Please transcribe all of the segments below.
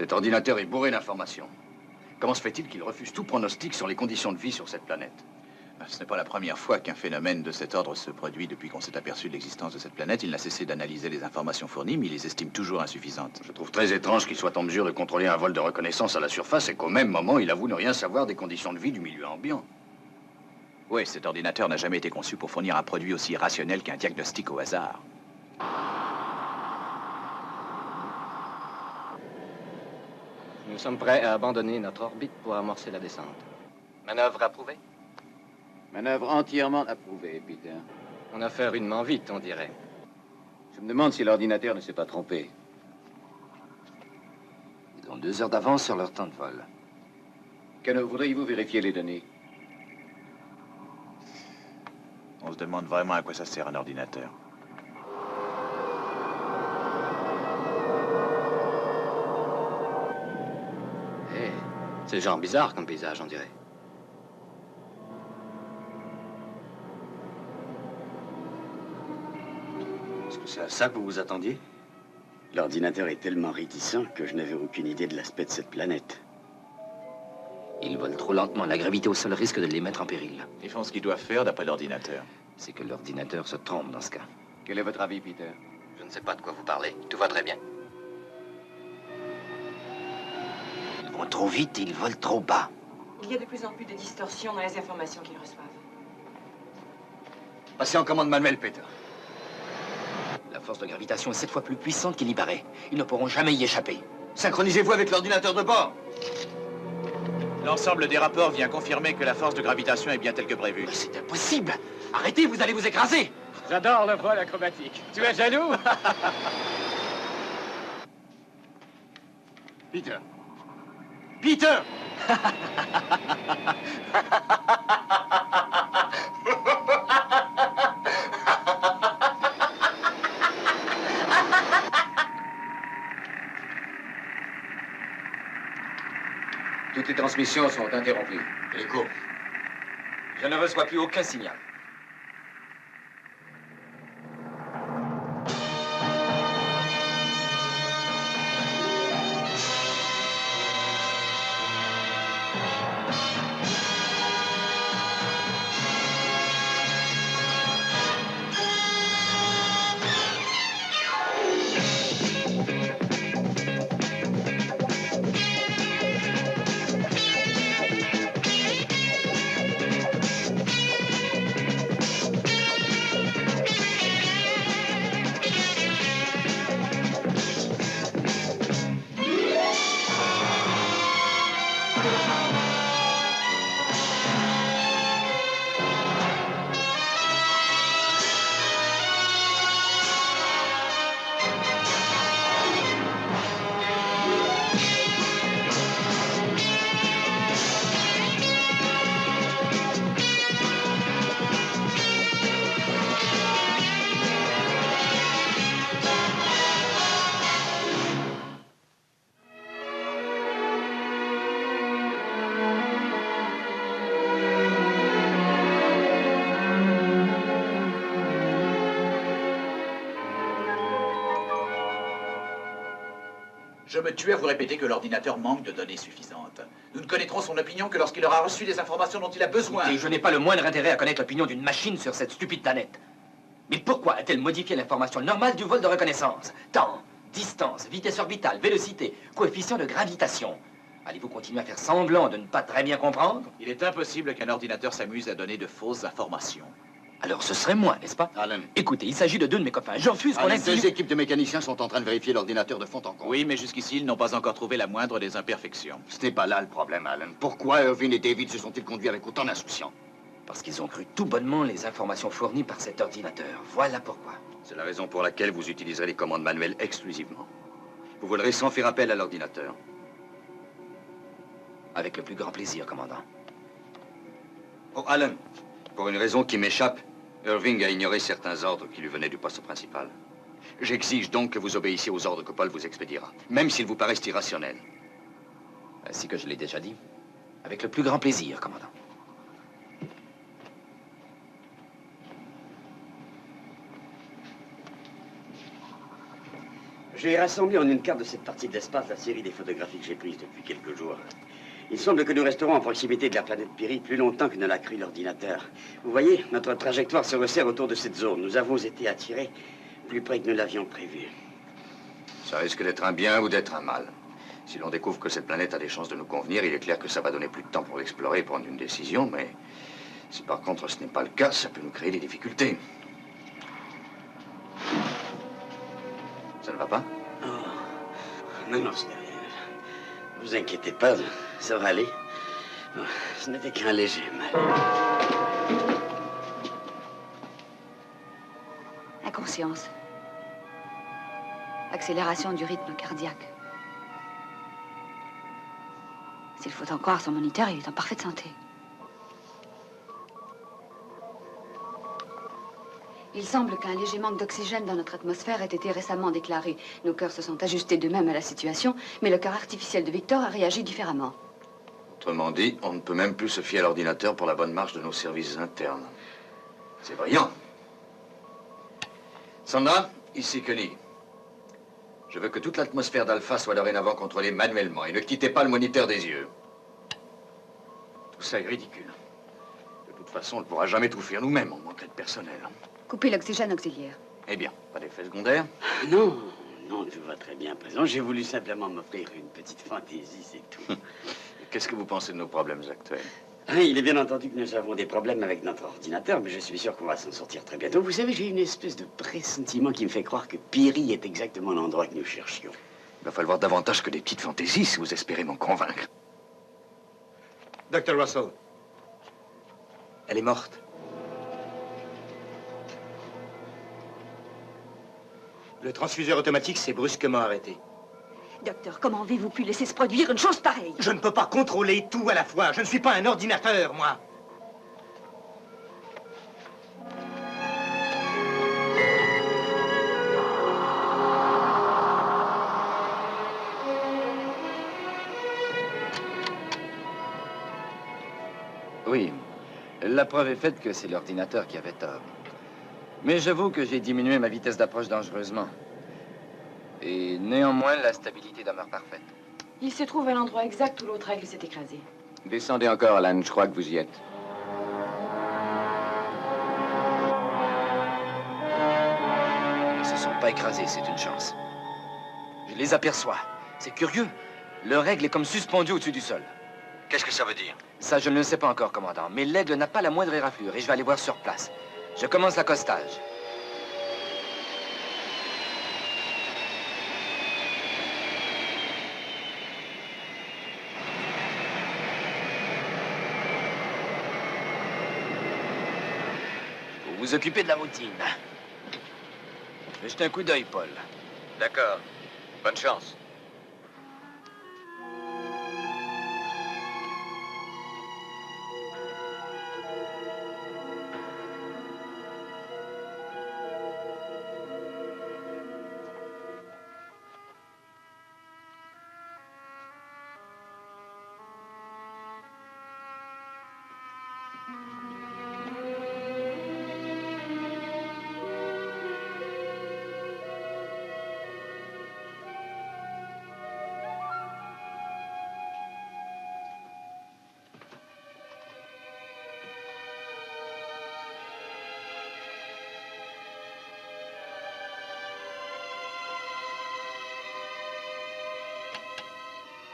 Cet ordinateur est bourré d'informations. Comment se fait-il qu'il refuse tout pronostic sur les conditions de vie sur cette planète? Ce n'est pas la première fois qu'un phénomène de cet ordre se produit depuis qu'on s'est aperçu de l'existence de cette planète. Il n'a cessé d'analyser les informations fournies, mais il les estime toujours insuffisantes. Je trouve très étrange qu'il soit en mesure de contrôler un vol de reconnaissance à la surface et qu'au même moment, il avoue ne rien savoir des conditions de vie du milieu ambiant. Oui, cet ordinateur n'a jamais été conçu pour fournir un produit aussi rationnel qu'un diagnostic au hasard. Nous sommes prêts à abandonner notre orbite pour amorcer la descente. Manœuvre approuvée? Manœuvre entièrement approuvée, Peter. On a fait rudement vite, on dirait. Je me demande si l'ordinateur ne s'est pas trompé. Ils ont 2 heures d'avance sur leur temps de vol. Cano, voudriez-vous vérifier les données? On se demande vraiment à quoi ça sert un ordinateur. Eh, c'est genre bizarre comme paysage, on dirait. Est-ce que c'est à ça que vous vous attendiez? L'ordinateur est tellement réticent que je n'avais aucune idée de l'aspect de cette planète. Ils volent trop lentement. La gravité au sol risque de les mettre en péril. Ils font ce qu'ils doivent faire d'après l'ordinateur. C'est que l'ordinateur se trompe dans ce cas. Quel est votre avis, Peter? Je ne sais pas de quoi vous parlez. Tout va très bien. Ils vont trop vite et ils volent trop bas. Il y a de plus en plus de distorsions dans les informations qu'ils reçoivent. Passez en commande manuelle, Peter. La force de gravitation est 7 fois plus puissante qu'il n'y paraît. Ils ne pourront jamais y échapper. Synchronisez-vous avec l'ordinateur de bord. L'ensemble des rapports vient confirmer que la force de gravitation est bien telle que prévue. Mais c'est impossible! Arrêtez, vous allez vous écraser! J'adore le vol acrobatique. Tu es jaloux? Peter. Peter! Toutes les transmissions sont interrompues. Écho. Je ne reçois plus aucun signal. Je me tue à vous répéter que l'ordinateur manque de données suffisantes. Nous ne connaîtrons son opinion que lorsqu'il aura reçu les informations dont il a besoin. Et je n'ai pas le moindre intérêt à connaître l'opinion d'une machine sur cette stupide planète. Mais pourquoi a-t-elle modifié l'information normale du vol de reconnaissance? Temps, distance, vitesse orbitale, vélocité, coefficient de gravitation. Allez-vous continuer à faire semblant de ne pas très bien comprendre? Il est impossible qu'un ordinateur s'amuse à donner de fausses informations. Alors ce serait moi, n'est-ce pas? Alan. Écoutez, il s'agit de 2 de mes copains. Je refuse qu'on Alan, insinue... 2 équipes de mécaniciens sont en train de vérifier l'ordinateur de fond en comble. Oui, mais jusqu'ici, ils n'ont pas encore trouvé la moindre des imperfections. Ce n'est pas là le problème, Alan. Pourquoi Irving et David se sont-ils conduits avec autant d'insouciance? Parce qu'ils ont cru tout bonnement les informations fournies par cet ordinateur. Voilà pourquoi. C'est la raison pour laquelle vous utiliserez les commandes manuelles exclusivement. Vous volerez sans faire appel à l'ordinateur. Avec le plus grand plaisir, commandant. Oh, Alan, pour une raison qui m'échappe, Irving a ignoré certains ordres qui lui venaient du poste principal. J'exige donc que vous obéissiez aux ordres que Paul vous expédiera, même s'ils vous paraissent irrationnels. Ainsi que je l'ai déjà dit. Avec le plus grand plaisir, commandant. J'ai rassemblé en une carte de cette partie de l'espace la série des photographies que j'ai prises depuis quelques jours. Il semble que nous resterons en proximité de la planète Piri plus longtemps que ne l'a cru l'ordinateur. Vous voyez, notre trajectoire se resserre autour de cette zone. Nous avons été attirés plus près que nous l'avions prévu. Ça risque d'être un bien ou d'être un mal. Si l'on découvre que cette planète a des chances de nous convenir, il est clair que ça va donner plus de temps pour l'explorer et prendre une décision, mais si par contre ce n'est pas le cas, ça peut nous créer des difficultés. Ça ne va pas? Oh. Non, non, ce n'est rien. Ne vous inquiétez pas, ça va aller. Oh, ce n'était qu'un léger mal. Inconscience. Accélération du rythme cardiaque. S'il faut en croire son moniteur, il est en parfaite santé. Il semble qu'un léger manque d'oxygène dans notre atmosphère ait été récemment déclaré. Nos cœurs se sont ajustés d'eux-mêmes à la situation, mais le cœur artificiel de Victor a réagi différemment. Autrement dit, on ne peut même plus se fier à l'ordinateur pour la bonne marche de nos services internes. C'est brillant. Sandra, ici Koenig. Je veux que toute l'atmosphère d'Alpha soit dorénavant contrôlée manuellement et ne quittez pas le moniteur des yeux. Tout ça est ridicule. De toute façon, on ne pourra jamais tout faire nous-mêmes, on manquerait de personnel. Coupez l'oxygène auxiliaire. Eh bien, pas d'effet secondaire? Non, non, tout va très bien présent. J'ai voulu simplement m'offrir une petite fantaisie, c'est tout. Qu'est-ce que vous pensez de nos problèmes actuels? Il est bien entendu que nous avons des problèmes avec notre ordinateur, mais je suis sûr qu'on va s'en sortir très bientôt. Vous savez, j'ai une espèce de pressentiment qui me fait croire que Piri est exactement l'endroit que nous cherchions. Il va falloir davantage que des petites fantaisies si vous espérez m'en convaincre. Dr. Russell. Elle est morte. Le transfuseur automatique s'est brusquement arrêté. Docteur, comment avez-vous pu laisser se produire une chose pareille? Je ne peux pas contrôler tout à la fois. Je ne suis pas un ordinateur, moi. Oui, la preuve est faite que c'est l'ordinateur qui avait tort. Mais j'avoue que j'ai diminué ma vitesse d'approche dangereusement. Et néanmoins, la stabilité demeure parfaite. Il se trouve à l'endroit exact où l'autre aigle s'est écrasé. Descendez encore, Alan. Je crois que vous y êtes. Ils ne se sont pas écrasés, c'est une chance. Je les aperçois. C'est curieux. Leur aigle est comme suspendu au-dessus du sol. Qu'est-ce que ça veut dire? Ça, je ne le sais pas encore, commandant. Mais l'aigle n'a pas la moindre éraflure et je vais aller voir sur place. Je commence l'accostage. Vous vous occupez de la routine. Jetez un coup d'œil, Paul. D'accord. Bonne chance.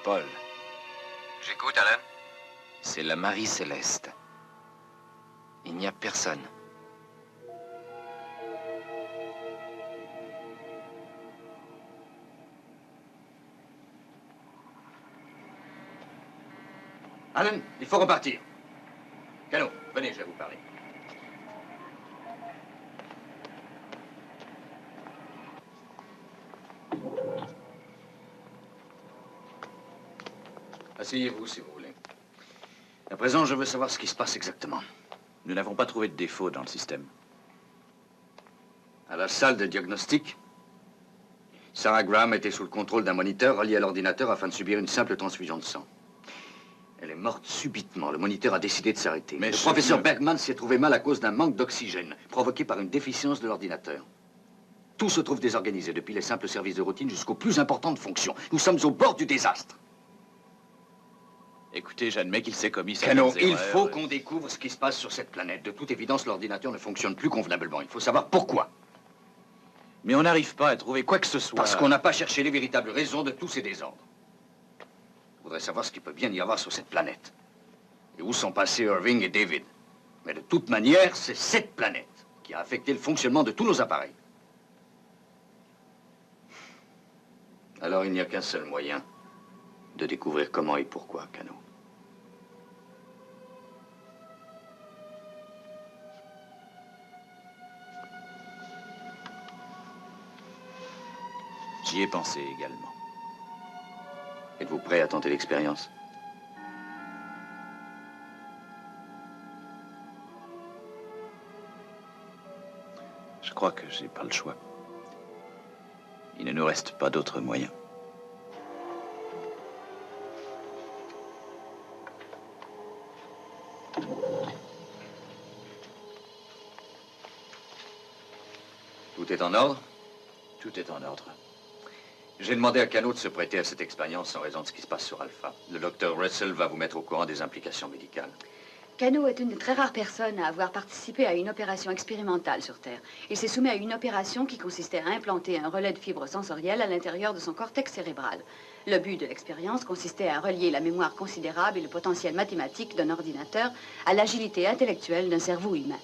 Paul, J'écoute, Alan. c'est la Marie Céleste. Il n'y a personne. Alan, il faut repartir. Cano, venez, je vais vous parler. Asseyez-vous, si vous voulez. À présent, je veux savoir ce qui se passe exactement. Nous n'avons pas trouvé de défaut dans le système. À la salle de diagnostic, Sarah Graham était sous le contrôle d'un moniteur relié à l'ordinateur afin de subir une simple transfusion de sang. Elle est morte subitement. Le moniteur a décidé de s'arrêter. Mais le ce professeur ne- Bergman s'y est trouvé mal à cause d'un manque d'oxygène provoqué par une déficience de l'ordinateur. Tout se trouve désorganisé, depuis les simples services de routine jusqu'aux plus importantes fonctions. Nous sommes au bord du désastre. Écoutez, j'admets qu'il s'est commis Cano, certaines il erreurs. faut qu'on découvre ce qui se passe sur cette planète. De toute évidence, l'ordinateur ne fonctionne plus convenablement. Il faut savoir pourquoi. Mais on n'arrive pas à trouver quoi que ce soit. Parce qu'on n'a pas cherché les véritables raisons de tous ces désordres. Je voudrais savoir ce qu'il peut bien y avoir sur cette planète. Et où sont passés Irving et David. Mais de toute manière, c'est cette planète qui a affecté le fonctionnement de tous nos appareils. Alors il n'y a qu'un seul moyen de découvrir comment et pourquoi, Cano. J'y ai pensé également. Êtes-vous prêt à tenter l'expérience? Je crois que j'ai pas le choix. Il ne nous reste pas d'autre moyen. Tout est en ordre? Tout est en ordre. J'ai demandé à Cano de se prêter à cette expérience en raison de ce qui se passe sur Alpha. Le docteur Russell va vous mettre au courant des implications médicales. Cano est une des très rares personnes à avoir participé à une opération expérimentale sur Terre. Il s'est soumis à une opération qui consistait à implanter un relais de fibres sensorielles à l'intérieur de son cortex cérébral. Le but de l'expérience consistait à relier la mémoire considérable et le potentiel mathématique d'un ordinateur à l'agilité intellectuelle d'un cerveau humain.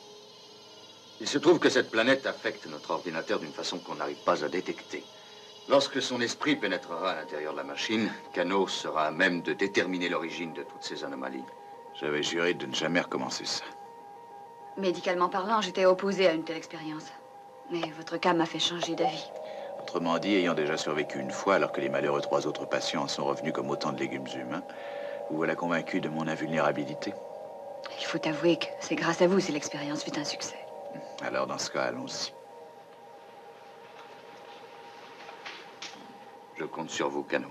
Il se trouve que cette planète affecte notre ordinateur d'une façon qu'on n'arrive pas à détecter. Lorsque son esprit pénétrera à l'intérieur de la machine, Cano sera à même de déterminer l'origine de toutes ces anomalies. J'avais juré de ne jamais recommencer ça. Médicalement parlant, j'étais opposée à une telle expérience. Mais votre cas m'a fait changer d'avis. Autrement dit, ayant déjà survécu une fois, alors que les malheureux 3 autres patients en sont revenus comme autant de légumes humains, vous voilà convaincu de mon invulnérabilité. Il faut avouer que c'est grâce à vous si l'expérience fut un succès. Alors, dans ce cas, allons-y. Je compte sur vous, Cano.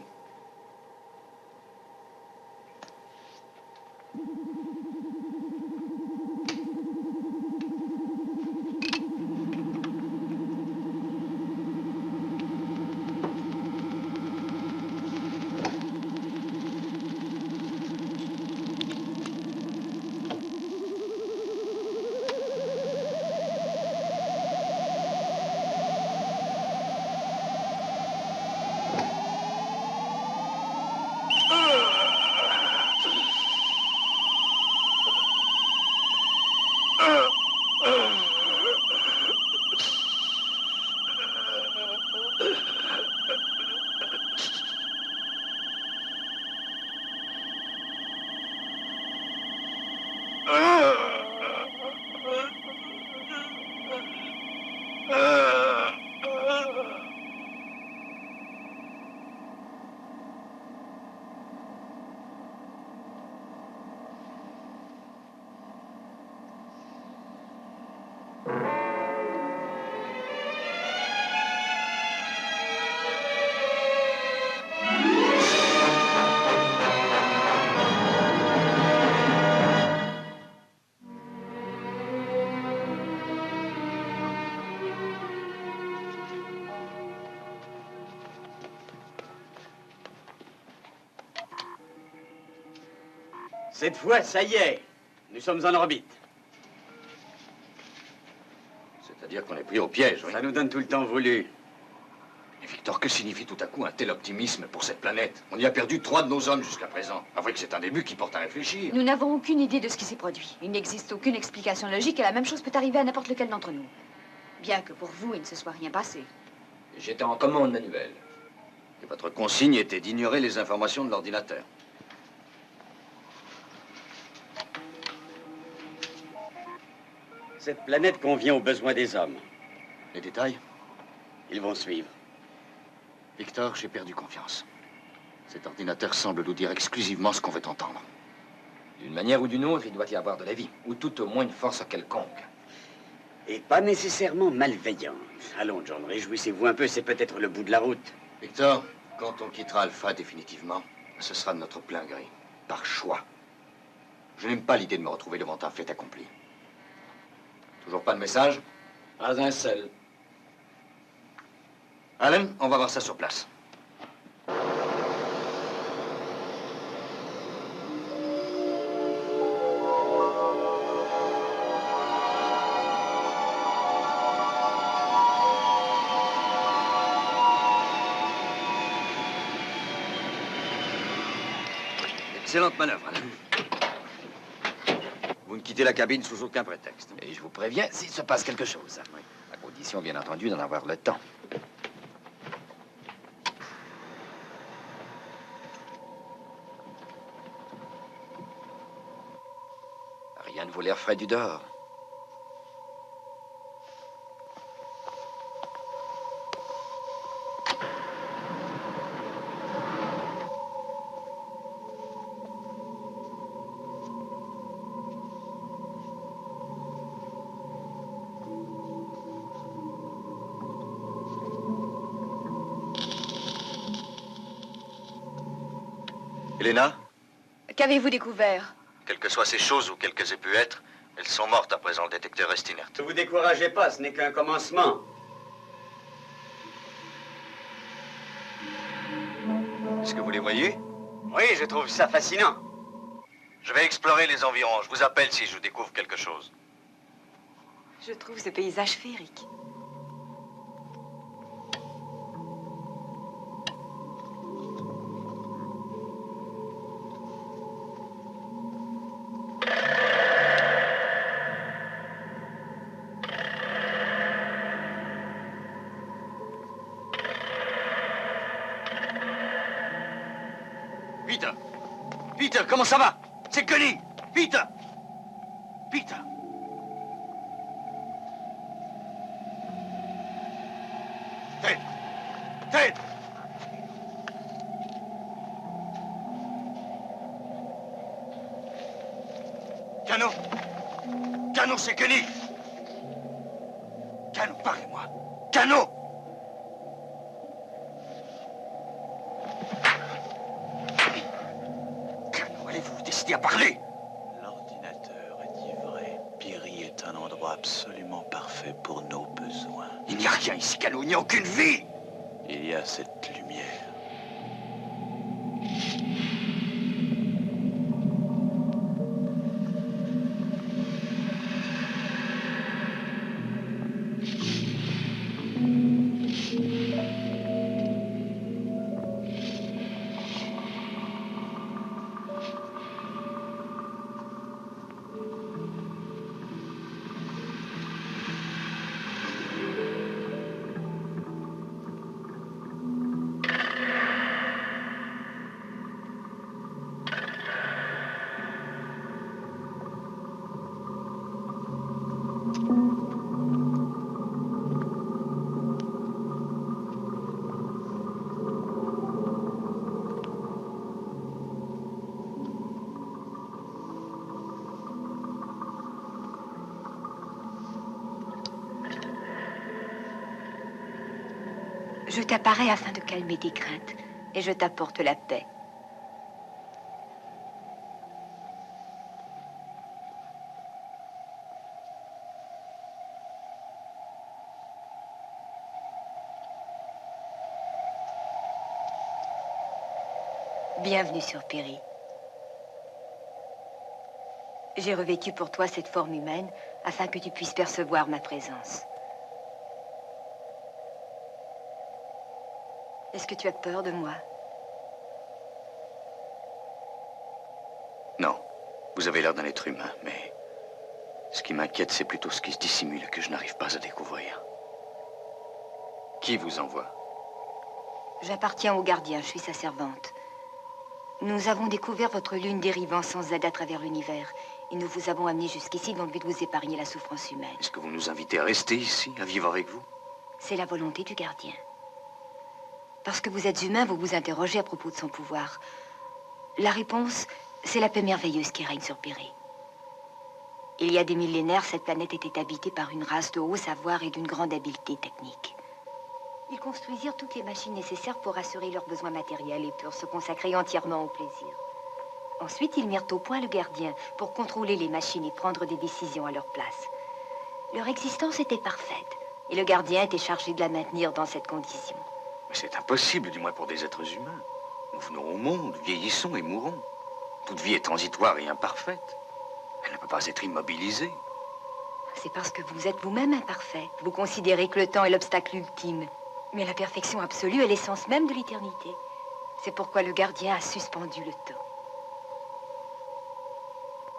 Cette fois, ça y est. Nous sommes en orbite. C'est-à-dire qu'on est pris au piège, oui. Ça nous donne tout le temps voulu. Mais Victor, que signifie tout à coup un tel optimisme pour cette planète? On y a perdu 3 de nos hommes jusqu'à présent. Avouez que c'est un début qui porte à réfléchir. Nous n'avons aucune idée de ce qui s'est produit. Il n'existe aucune explication logique et la même chose peut arriver à n'importe lequel d'entre nous. Bien que pour vous, il ne se soit rien passé. J'étais en commande manuelle. Et votre consigne était d'ignorer les informations de l'ordinateur. Cette planète convient aux besoins des hommes. Les détails? Ils vont suivre. Victor, j'ai perdu confiance. Cet ordinateur semble nous dire exclusivement ce qu'on veut entendre. D'une manière ou d'une autre, il doit y avoir de la vie, ou tout au moins une force quelconque. Et pas nécessairement malveillante. Allons, John, réjouissez-vous un peu, c'est peut-être le bout de la route. Victor, quand on quittera Alpha définitivement, ce sera de notre plein gré, par choix. Je n'aime pas l'idée de me retrouver devant un fait accompli. Toujours pas de message? Pas un seul. Allen, on va voir ça sur place. Excellente manœuvre, Allen. Vous ne quittez la cabine sous aucun prétexte. Et je vous préviens s'il se passe quelque chose. Oui. À condition, bien entendu, d'en avoir le temps. Rien ne vaut l'air frais du dehors. Elena, Qu'avez-vous découvert? quelles que soient ces choses ou quelles qu'elles aient pu être, elles sont mortes à présent. Le détecteur reste inerte. Ne vous découragez pas, ce n'est qu'un commencement. Est-ce que vous les voyez? Oui, je trouve ça fascinant. Je vais explorer les environs. Je vous appelle si je découvre quelque chose. Je trouve ce paysage féerique. Peter! Peter, comment ça va? C'est Connie! Peter! Peter! Ted! Ted! Cano! Cano, c'est Connie! Cano, parlez-moi! Cano! Allez-vous décider à parler? L'ordinateur est ivré. Piri est un endroit absolument parfait pour nos besoins. Il n'y a rien ici, Cano, il n'y a aucune vie! Il y a cette lumière. Je t'apparais afin de calmer tes craintes, et je t'apporte la paix. Bienvenue sur Piri. J'ai revêtu pour toi cette forme humaine afin que tu puisses percevoir ma présence. Est-ce que tu as peur de moi? Non. Vous avez l'air d'un être humain, mais... ce qui m'inquiète, c'est plutôt ce qui se dissimule et que je n'arrive pas à découvrir. Qui vous envoie? J'appartiens au gardien, je suis sa servante. Nous avons découvert votre lune dérivant sans aide à travers l'univers. Et nous vous avons amené jusqu'ici dans le but de vous épargner la souffrance humaine. Est-ce que vous nous invitez à rester ici, à vivre avec vous? C'est la volonté du gardien. Parce que vous êtes humain, vous vous interrogez à propos de son pouvoir. La réponse, c'est la paix merveilleuse qui règne sur Piri. Il y a des millénaires, cette planète était habitée par une race de haut savoir et d'une grande habileté technique. Ils construisirent toutes les machines nécessaires pour assurer leurs besoins matériels et pour se consacrer entièrement au plaisir. Ensuite, ils mirent au point le gardien pour contrôler les machines et prendre des décisions à leur place. Leur existence était parfaite et le gardien était chargé de la maintenir dans cette condition. Mais c'est impossible, du moins pour des êtres humains. Nous venons au monde, vieillissons et mourons. Toute vie est transitoire et imparfaite. Elle ne peut pas être immobilisée. C'est parce que vous êtes vous-même imparfait. Vous considérez que le temps est l'obstacle ultime. Mais la perfection absolue est l'essence même de l'éternité. C'est pourquoi le gardien a suspendu le temps.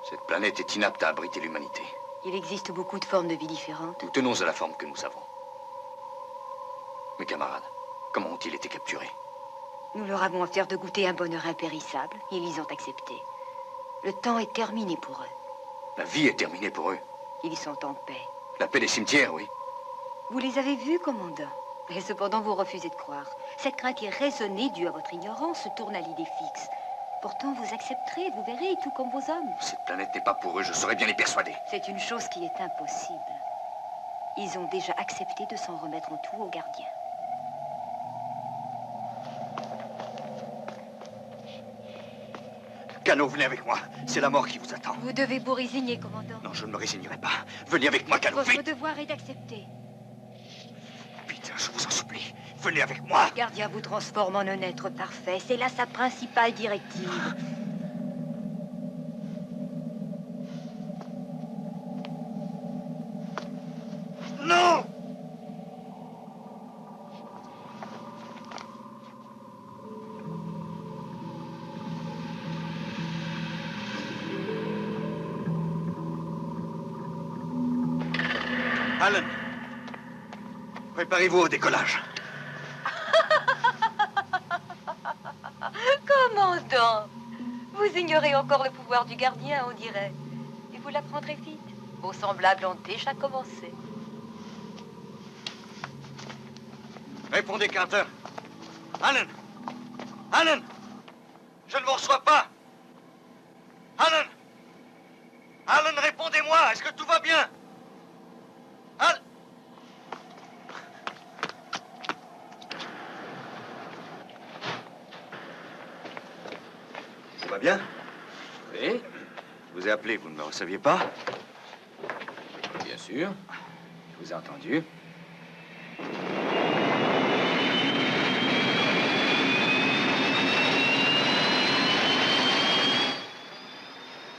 Cette planète est inapte à abriter l'humanité. Il existe beaucoup de formes de vie différentes. Nous tenons à la forme que nous avons. Mes camarades, comment ont-ils été capturés? Nous leur avons offert de goûter un bonheur impérissable. Ils y ont accepté. Le temps est terminé pour eux. La vie est terminée pour eux. Ils sont en paix. La paix des cimetières, oui. Vous les avez vus, commandant. Et cependant, vous refusez de croire. Cette crainte irraisonnée due à votre ignorance se tourne à l'idée fixe. Pourtant, vous accepterez, vous verrez, tout comme vos hommes. Cette planète n'est pas pour eux, je saurais bien les persuader. C'est une chose qui est impossible. Ils ont déjà accepté de s'en remettre en tout au gardien. Cano, venez avec moi. C'est la mort qui vous attend. Vous devez vous résigner, commandant. Non, je ne me résignerai pas. Venez avec moi, Cano, Votre vite. devoir est d'accepter. Putain, je vous en supplie. Venez avec moi. Le gardien vous transforme en un être parfait. C'est là sa principale directive. Non! Alan, préparez-vous au décollage. Commandant, vous ignorez encore le pouvoir du gardien, on dirait. Et vous l'apprendrez vite. Vos semblables ont déjà commencé. Répondez, Carter. Alan! Alan! Je ne vous reçois pas! Alan! Alan, répondez-moi! Est-ce que tout va bien? Alan! Tout va bien? Oui, Je vous ai appelé, vous ne me receviez pas? bien sûr. Je vous ai entendu.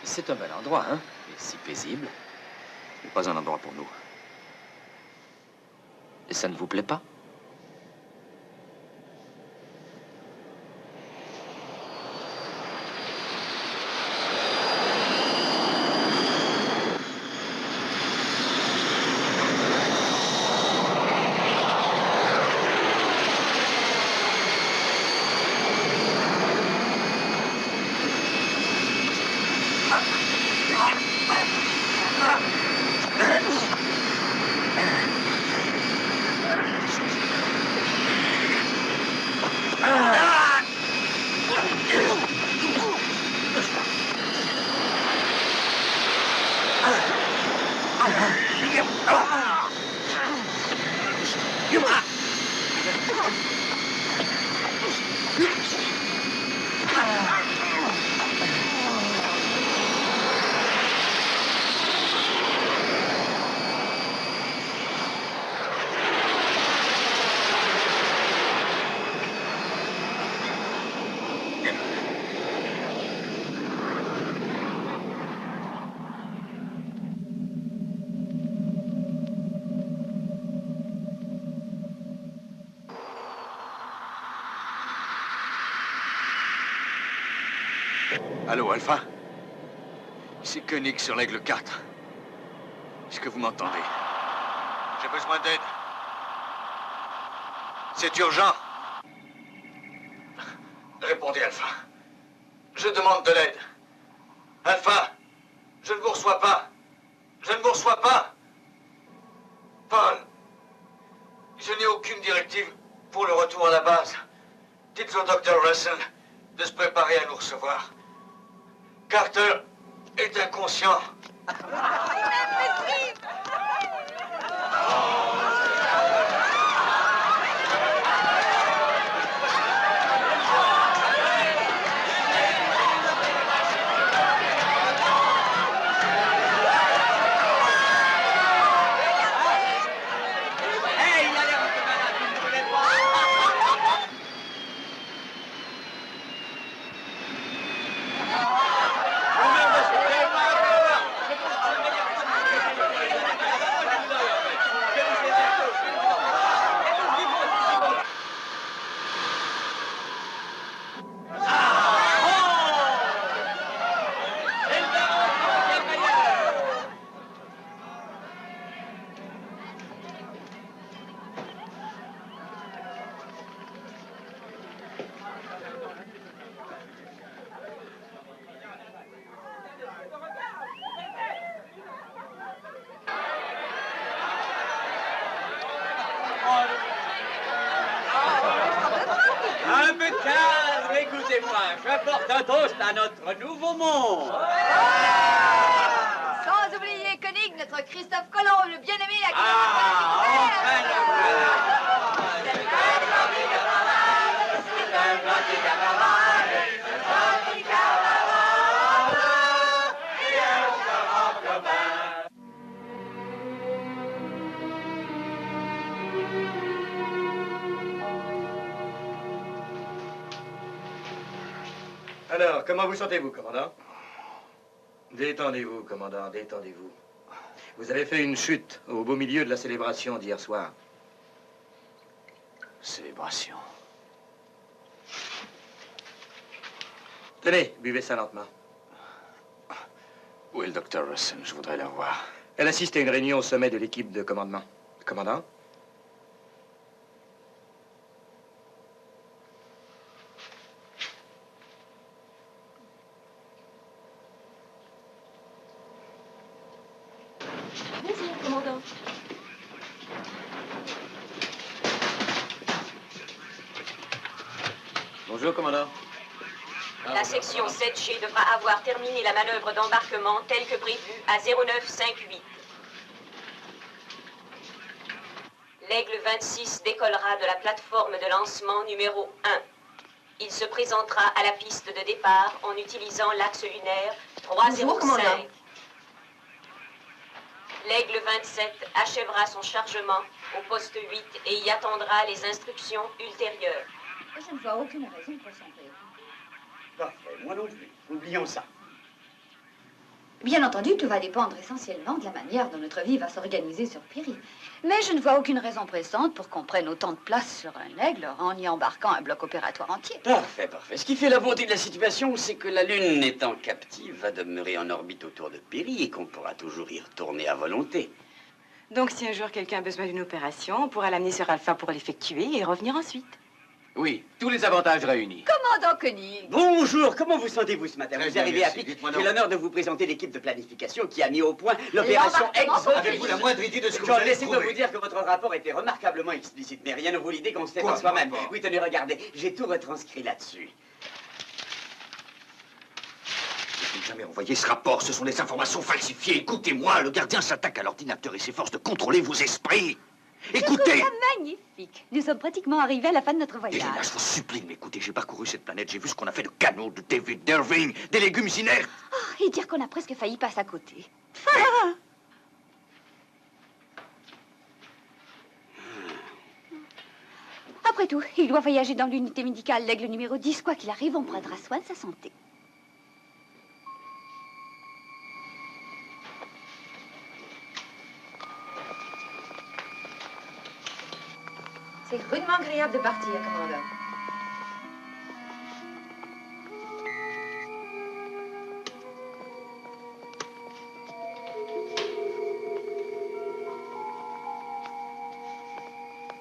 C'est un bel endroit, hein? Et si paisible. Ce n'est pas un endroit pour nous. Et ça ne vous plaît pas? Allô, Alpha? C'est Koenig sur l'Aigle 4. Est-ce que vous m'entendez? J'ai besoin d'aide. C'est urgent. Répondez, Alpha. Je demande de l'aide. Alpha, je ne vous reçois pas. Je ne vous reçois pas. Paul, je n'ai aucune directive pour le retour à la base. Dites au docteur Russell de se préparer à nous recevoir. Carter est inconscient. porte un toast à notre nouveau monde. Sans oublier Koenig, notre Christophe Colomb, le bien-aimé à qui Alors, comment vous sentez-vous, commandant? Détendez-vous, commandant, détendez-vous. Vous avez fait une chute au beau milieu de la célébration d'hier soir. Célébration. Tenez, buvez ça lentement. Où est le docteur Russell? Je voudrais le revoir. Elle assiste à une réunion au sommet de l'équipe de commandement. Commandant? Bonjour, commandant. Bonjour, commandant. La section 7G devra avoir terminé la manœuvre d'embarquement telle que prévue à 0958. L'Aigle 26 décollera de la plateforme de lancement numéro 1. Il se présentera à la piste de départ en utilisant l'axe lunaire 305. L'Aigle 27 achèvera son chargement au poste 8 et y attendra les instructions ultérieures. Je ne vois aucune raison pour s'en préoccuper. Parfait, moi non plus. Oublions ça. Bien entendu, tout va dépendre essentiellement de la manière dont notre vie va s'organiser sur Piri. Mais je ne vois aucune raison pressante pour qu'on prenne autant de place sur un aigle en y embarquant un bloc opératoire entier. Parfait, parfait. Ce qui fait la beauté de la situation, c'est que la Lune, étant captive, va demeurer en orbite autour de Piri et qu'on pourra toujours y retourner à volonté. Donc, si un jour quelqu'un a besoin d'une opération, on pourra l'amener sur Alpha pour l'effectuer et revenir ensuite. Oui, tous les avantages réunis. Commandant Koenig! Bonjour, comment vous sentez-vous ce matin? Très Vous bien, arrivez à merci. pic. Dites-moi J'ai donc. l'honneur de vous présenter l'équipe de planification qui a mis au point l'opération L'embarquement Exodus. Avez-vous la moindre idée de ce que vous John, allez laissez-moi trouver? vous dire que votre rapport était remarquablement explicite, mais rien ne vaut l'idée qu'on se fait Quoi, par soi-même. rapport? Oui, tenez, regardez, j'ai tout retranscrit là-dessus. Je n'ai jamais envoyé ce rapport, ce sont des informations falsifiées. Écoutez-moi, le gardien s'attaque à l'ordinateur et s'efforce de contrôler vos esprits. Écoutez! Magnifique! Nous sommes pratiquement arrivés à la fin de notre voyage. Elena, je vous supplie de m'écouter. J'ai parcouru cette planète, j'ai vu ce qu'on a fait de canaux, de David Irving, des légumes inertes. Oh, et dire qu'on a presque failli passer à côté. Après tout, il doit voyager dans l'unité médicale, l'aigle numéro 10. Quoi qu'il arrive, on prendra soin de sa santé. C'est rudement agréable de partir, commandant.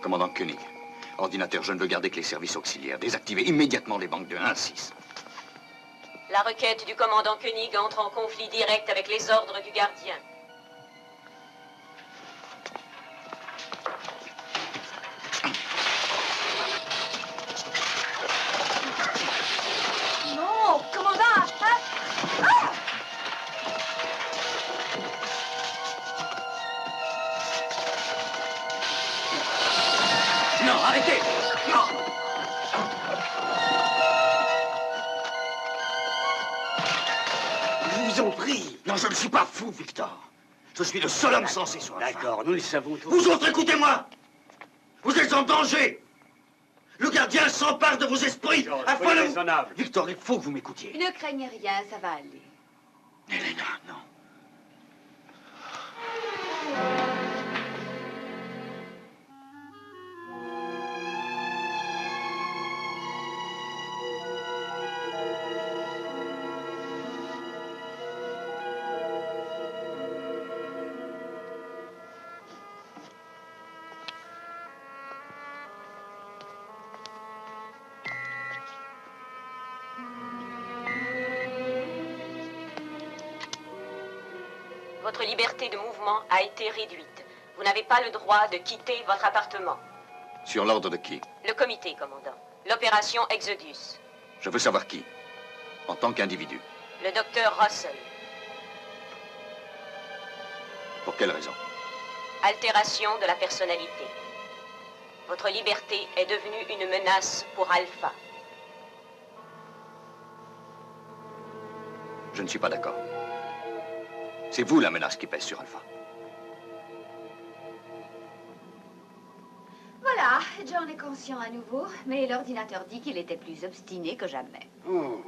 Commandant Koenig, ordinateur, je ne veux garder que les services auxiliaires. Désactivez immédiatement les banques de 1 à 6. La requête du commandant Koenig entre en conflit direct avec les ordres du gardien. Non, commandant! Non, arrêtez! Non! Je vous en prie. Non, je ne suis pas fou, Victor. Je suis le seul homme censé sur la D'accord, nous le savons tous. Vous autres, écoutez-moi! Vous êtes en danger! Le gardien s'empare de vos esprits afin soyez de... raisonnable. Victor, il faut que vous m'écoutiez. Ne craignez rien, ça va aller. Elena, non. Votre liberté de mouvement a été réduite. Vous n'avez pas le droit de quitter votre appartement. Sur l'ordre de qui? Le comité, commandant. L'opération Exodus. Je veux savoir qui. En tant qu'individu. Le docteur Russell. Pour quelle raison? Altération de la personnalité. Votre liberté est devenue une menace pour Alpha. Je ne suis pas d'accord. C'est vous la menace qui pèse sur Alpha. Voilà, John est conscient à nouveau, mais l'ordinateur dit qu'il était plus obstiné que jamais. Oh.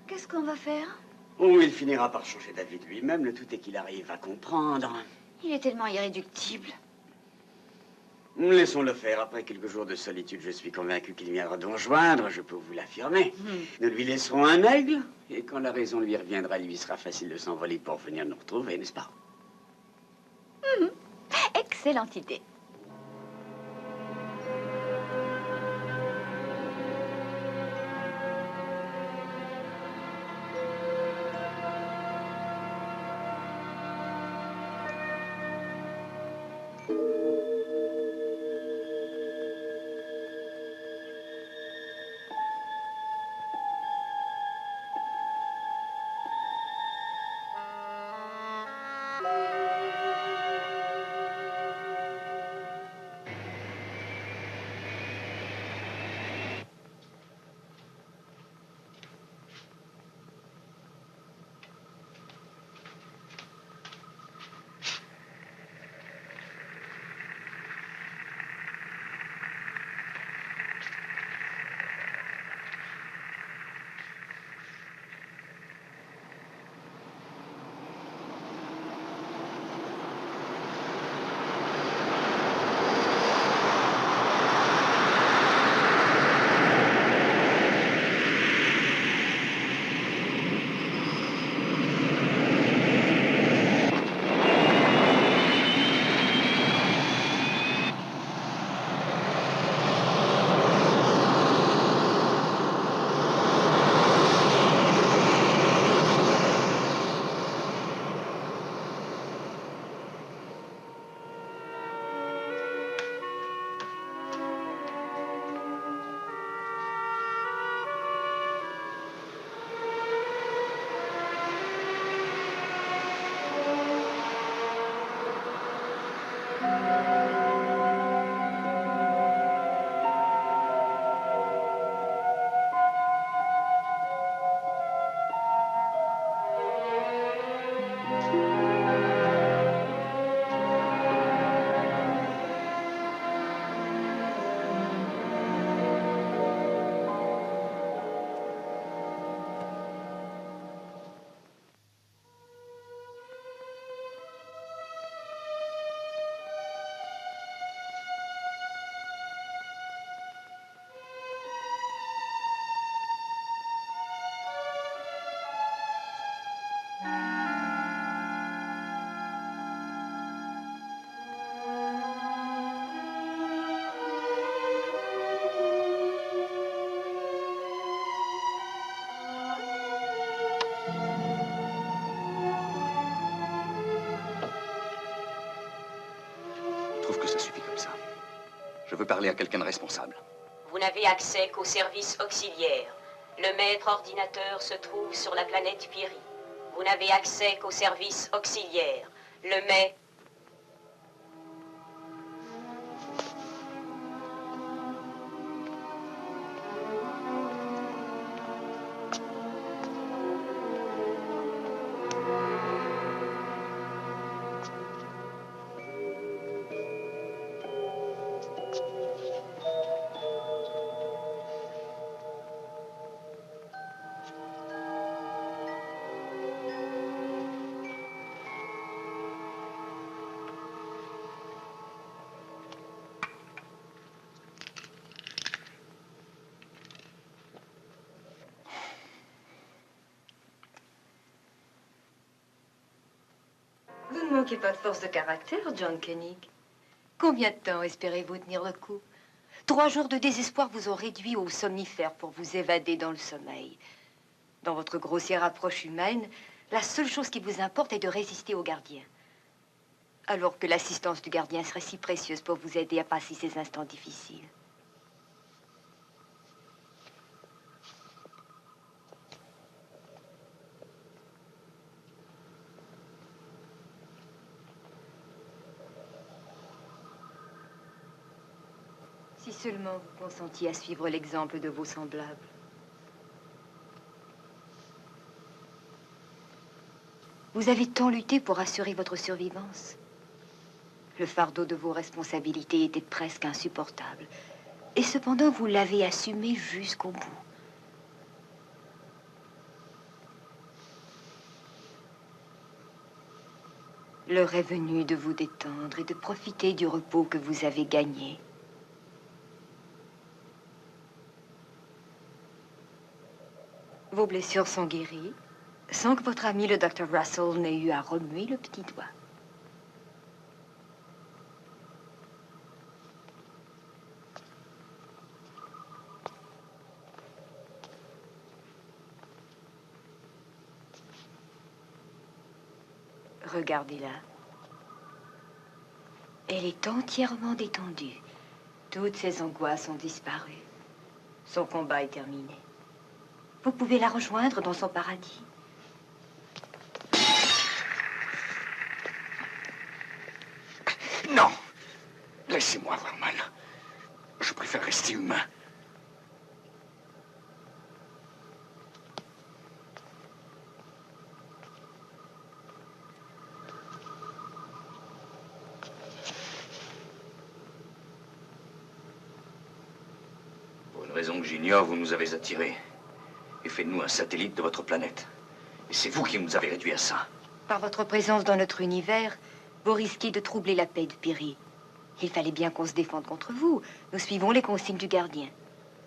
Qu'est-ce qu'on va faire? Oh, il finira par changer d'avis de lui-même. Le tout est qu'il arrive à comprendre. Il est tellement irréductible. Laissons-le faire. Après quelques jours de solitude, je suis convaincu qu'il viendra nous rejoindre, je peux vous l'affirmer. Nous lui laisserons un aigle, et quand la raison lui reviendra, il lui sera facile de s'envoler pour venir nous retrouver, n'est-ce pas? Excellente idée. Je trouve que ça suffit comme ça. Je veux parler à quelqu'un de responsable. Vous n'avez accès qu'au service auxiliaire. Le maître ordinateur se trouve sur la planète Piri. Vous n'avez accès qu'au service auxiliaire. Le maître... Vous ne manquez pas de force de caractère, John Koenig. Combien de temps espérez-vous tenir le coup? 3 jours de désespoir vous ont réduit au somnifère pour vous évader dans le sommeil. Dans votre grossière approche humaine, la seule chose qui vous importe est de résister au gardien. Alors que l'assistance du gardien serait si précieuse pour vous aider à passer ces instants difficiles. Si seulement vous consentiez à suivre l'exemple de vos semblables. Vous avez tant lutté pour assurer votre survivance. Le fardeau de vos responsabilités était presque insupportable. Et cependant, vous l'avez assumé jusqu'au bout. L'heure est venue de vous détendre et de profiter du repos que vous avez gagné. Vos blessures sont guéries, sans que votre ami le Dr. Russell n'ait eu à remuer le petit doigt. Regardez-la. Elle est entièrement détendue. Toutes ses angoisses ont disparu. Son combat est terminé. Vous pouvez la rejoindre dans son paradis. Non! Laissez-moi avoir mal. Je préfère rester humain. Pour une raison que j'ignore, vous nous avez attirés et fait de nous un satellite de votre planète. Et c'est vous qui nous avez réduits à ça. Par votre présence dans notre univers, vous risquez de troubler la paix de Piri. Il fallait bien qu'on se défende contre vous. Nous suivons les consignes du gardien.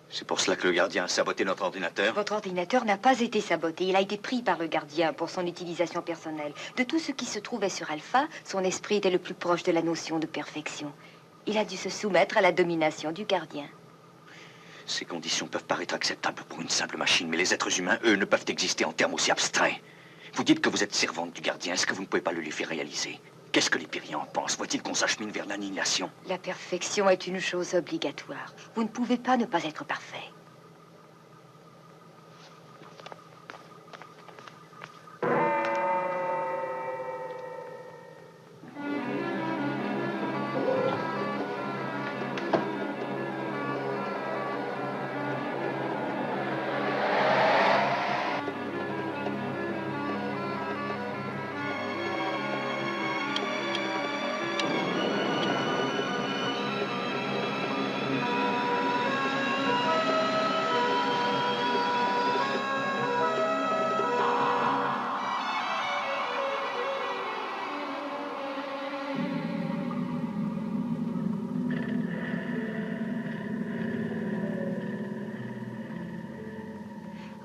C'est pour cela que le gardien a saboté notre ordinateur? Votre ordinateur n'a pas été saboté. Il a été pris par le gardien pour son utilisation personnelle. De tout ce qui se trouvait sur Alpha, son esprit était le plus proche de la notion de perfection. Il a dû se soumettre à la domination du gardien. Ces conditions peuvent paraître acceptables pour une simple machine, mais les êtres humains, eux, ne peuvent exister en termes aussi abstraits. Vous dites que vous êtes servante du gardien. Est-ce que vous ne pouvez pas le lui faire réaliser? Qu'est-ce que les Pyriens en pensent? Faut-il qu'on s'achemine vers l'annihilation? La perfection est une chose obligatoire. Vous ne pouvez pas ne pas être parfait.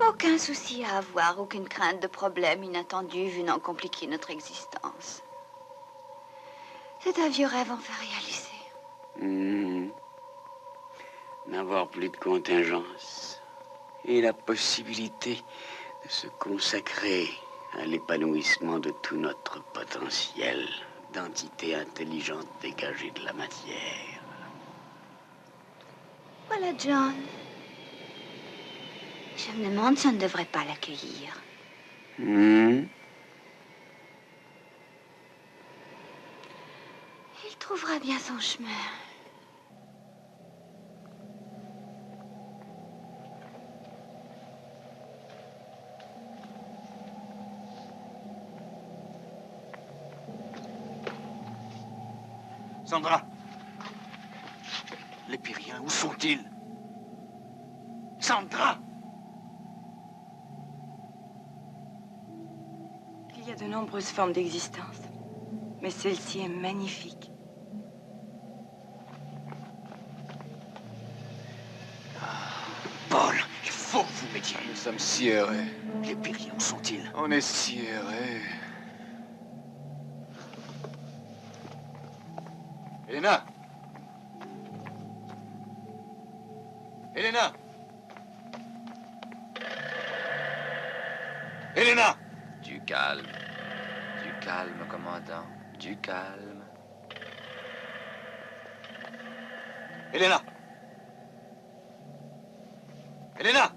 Aucun souci à avoir, aucune crainte de problème inattendu venant compliquer notre existence. C'est un vieux rêve enfin réalisé. N'avoir plus de contingence et la possibilité de se consacrer à l'épanouissement de tout notre potentiel d'entité intelligente dégagée de la matière. Voilà, John. Je me demande si on ne devrait pas l'accueillir. Il trouvera bien son chemin. Sandra! Les Pyriens, où sont-ils? Sandra! Il y a de nombreuses formes d'existence, mais celle-ci est magnifique. Paul, il faut que vous m'aidiez. Nous sommes si errés. Les Pyriens, où sont-ils? On est si errés. Elena! Elena! Elena! Du calme. Du calme, commandant. Du calme. Elena! Elena!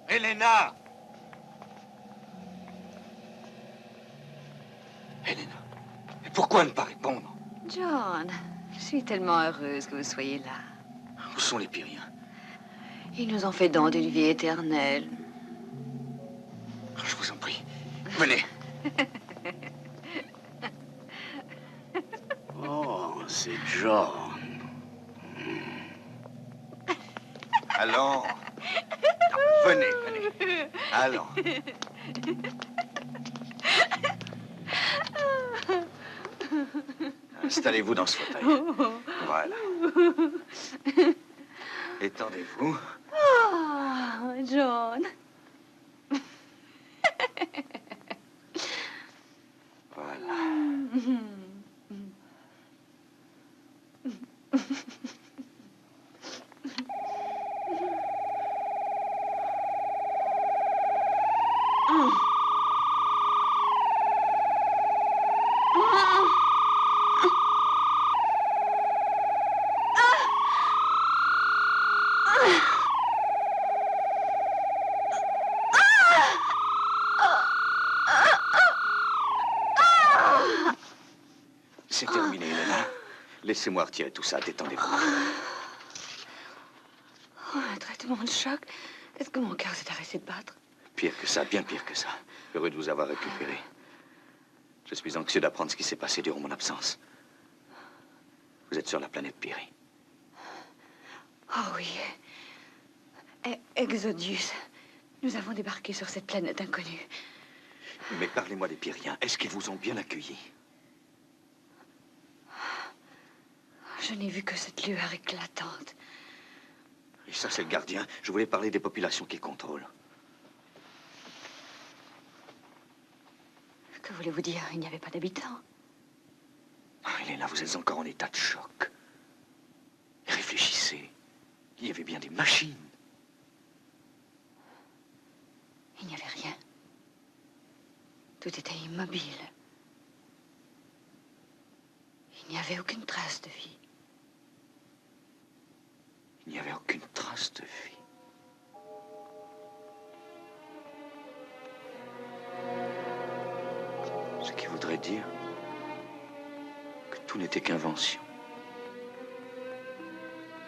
Elena! Elena! Et pourquoi ne pas répondre? John, je suis tellement heureuse que vous soyez là. Où sont les Pyriens? Ils nous ont fait don d'une vie éternelle. Je vous en prie, venez. Oh, c'est John. Allons. Venez, venez. Allons. Installez-vous dans ce fauteuil. Voilà. Étendez-vous. Oh, John. Voilà. C'est terminé, Elena. Laissez-moi retirer tout ça. Détendez-vous. Oh, un traitement de choc. Est-ce que mon cœur s'est arrêté de battre? Pire que ça, bien pire que ça. Heureux de vous avoir récupéré. Je suis anxieux d'apprendre ce qui s'est passé durant mon absence. Vous êtes sur la planète Piri. Oh oui. Exodus. Nous avons débarqué sur cette planète inconnue. Mais parlez-moi des Pyriens. Est-ce qu'ils vous ont bien accueillis? Je n'ai vu que cette lueur éclatante. Et ça, c'est le gardien. Je voulais parler des populations qu'il contrôle. Que voulez-vous dire? Il n'y avait pas d'habitants. Ah, Elena, vous êtes encore en état de choc. Réfléchissez. Il y avait bien des machines. Il n'y avait rien. Tout était immobile. Il n'y avait aucune trace de vie. Il n'y avait aucune trace de vie. Ce qui voudrait dire que tout n'était qu'invention.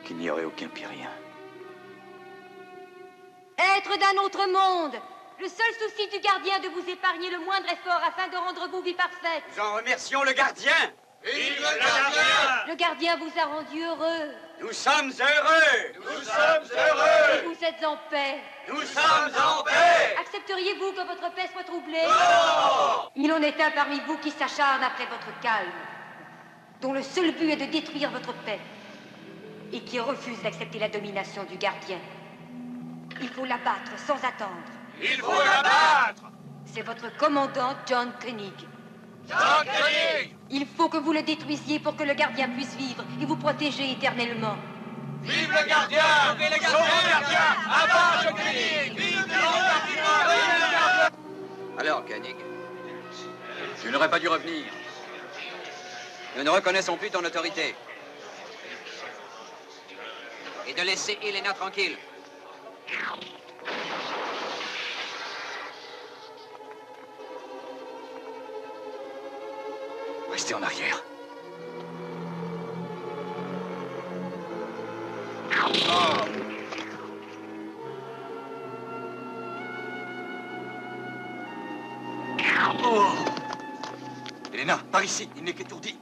Qu'il n'y aurait aucun Pyrien. Être d'un autre monde. Le seul souci du gardien de vous épargner le moindre effort afin de rendre vos vies parfaites. Nous en remercions le gardien. Vive le gardien! Le gardien vous a rendu heureux. Nous sommes heureux. Nous sommes heureux! Vous êtes en paix. Nous sommes en paix! Accepteriez-vous que votre paix soit troublée? Non! Il en est un parmi vous qui s'acharne après votre calme, dont le seul but est de détruire votre paix, et qui refuse d'accepter la domination du gardien. Il faut l'abattre sans attendre. Il faut l'abattre! C'est votre commandant, John Koenig. John Koenig! Il faut que vous le détruisiez pour que le gardien puisse vivre et vous protéger éternellement. Vive le gardien! Sauvez le gardien! Abat John Koenig! Vive le gardien! Alors, Koenig, tu n'aurais pas dû revenir. Nous ne reconnaissons plus ton autorité. Et de laisser Elena tranquille. Restez en arrière. Oh. Elena, par ici, il n'est qu'étourdi.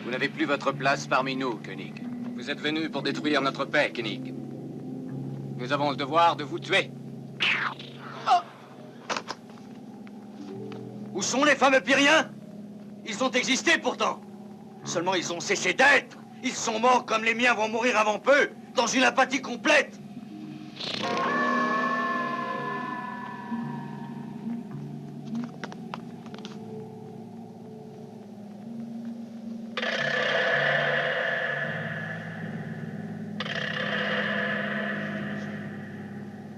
Vous n'avez plus votre place parmi nous, Koenig. Vous êtes venu pour détruire notre paix, Koenig. Nous avons le devoir de vous tuer. Où sont les fameux Pyriens? Ils ont existé pourtant. Seulement ils ont cessé d'être. Ils sont morts comme les miens vont mourir avant peu, dans une apathie complète.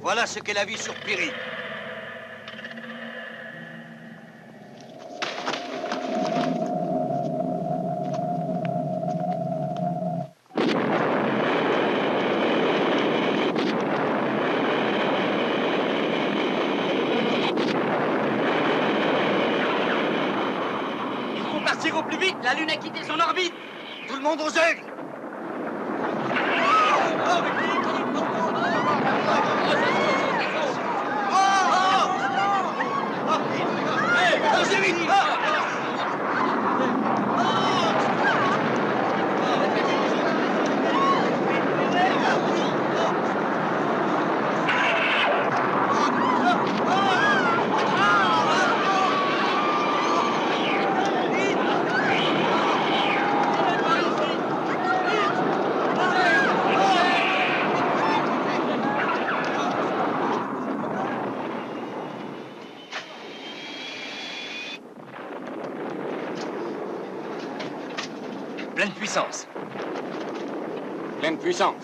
Voilà ce qu'est la vie sur Piri. partir au plus vite. La Lune a quitté son orbite. Tout le monde aux aigles. Pleine puissance. Pleine puissance.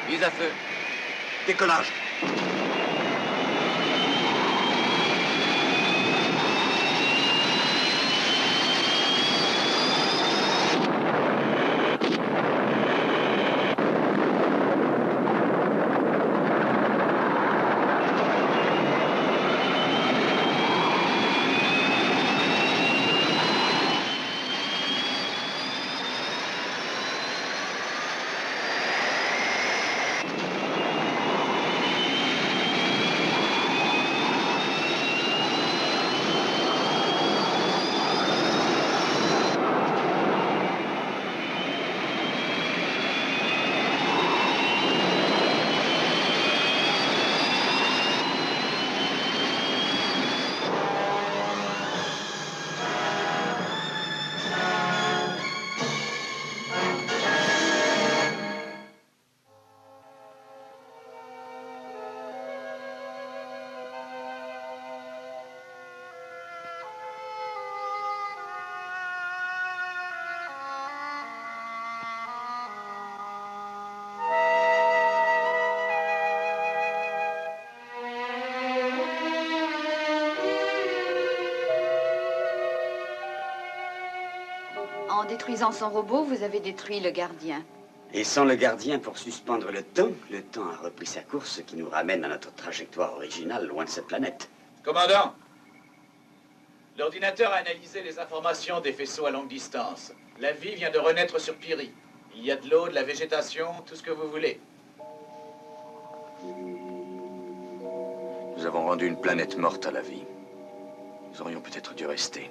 Mise à feu. Décollage. En détruisant son robot, vous avez détruit le gardien. Et sans le gardien pour suspendre le temps a repris sa course, ce qui nous ramène à notre trajectoire originale, loin de cette planète. Commandant, l'ordinateur a analysé les informations des faisceaux à longue distance. La vie vient de renaître sur Piri. Il y a de l'eau, de la végétation, tout ce que vous voulez. Nous avons rendu une planète morte à la vie. Nous aurions peut-être dû rester.